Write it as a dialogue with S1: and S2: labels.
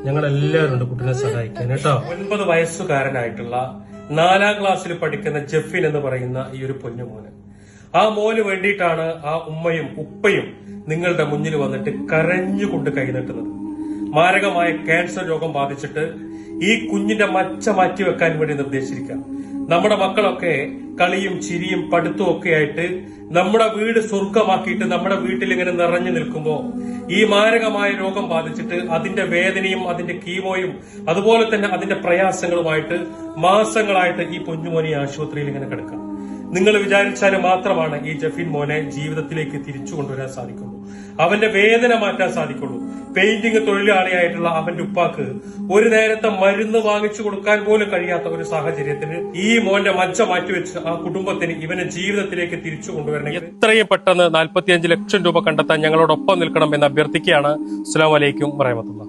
S1: ഞങ്ങൾ എല്ലാവരും ഉണ്ട് കുട്ടിനെ സഹായിക്കാൻ കേട്ടോ. 9 വയസ്സുകാരനായിട്ടുള്ള 4ാം ക്ലാസ്സിൽ പഠിക്കുന്ന ജെഫിൻ എന്ന് പറയുന്ന ഈ ഒരു പൊന്നുമോന്, ആ മോന് വേണ്ടിയിട്ടാണ് ആ ഉമ്മയും ഉപ്പയും നിങ്ങളുടെ മുന്നിൽ വന്നിട്ട് കരഞ്ഞുകൊണ്ട് കൈനീട്ടുന്നത്. മാരകമായ ക്യാൻസർ രോഗം ബാധിച്ചിട്ട് ഈ കുഞ്ഞിന്റെ മച്ച മാറ്റിവെക്കാൻ വേണ്ടി നിർദ്ദേശിച്ചിരിക്കാം. നമ്മുടെ മക്കളൊക്കെ കളിയും ചിരിയും പഠിത്തവും ഒക്കെ ആയിട്ട് നമ്മുടെ വീട് സ്വർഗമാക്കിയിട്ട് നമ്മുടെ വീട്ടിൽ ഇങ്ങനെ നിറഞ്ഞു നിൽക്കുമ്പോ ഈ മാരകമായ രോഗം ബാധിച്ചിട്ട് അതിന്റെ വേദനയും അതിന്റെ കീമോയും അതുപോലെ തന്നെ അതിന്റെ പ്രയാസങ്ങളുമായിട്ട് മാസങ്ങളായിട്ട് ഈ പൊന്നുമോനെ ആശുപത്രിയിൽ ഇങ്ങനെ കിടക്കാം. നിങ്ങൾ വിചാരിച്ചാൽ മാത്രമാണ് ഈ ജെഫിൻ മോനെ ജീവിതത്തിലേക്ക് തിരിച്ചു കൊണ്ടുവരാൻ സാധിക്കുള്ളൂ, അവന്റെ വേദന മാറ്റാൻ സാധിക്കുള്ളൂ. പെയിന്റിംഗ് തൊഴിലാളിയായിട്ടുള്ള അവന്റെ ഉപ്പാക്ക് ഒരു നേരത്തെ മരുന്ന് വാങ്ങിച്ചു കൊടുക്കാൻ പോലും കഴിയാത്ത ഒരു സാഹചര്യത്തിന് ഈ മോന്റെ മജ്ജ മാറ്റിവെച്ച് ആ കുടുംബത്തിന് ഇവനെ ജീവിതത്തിലേക്ക് തിരിച്ചു കൊണ്ടുവരണമെങ്കിൽ എത്രയും പെട്ടെന്ന് 45 ലക്ഷം രൂപ കണ്ടെത്താൻ ഞങ്ങളോടൊപ്പം നിൽക്കണം എന്ന് അഭ്യർത്ഥിക്കുകയാണ്. അസ്സലാമു അലൈക്കും വറഹ്മത്തുള്ളാഹി.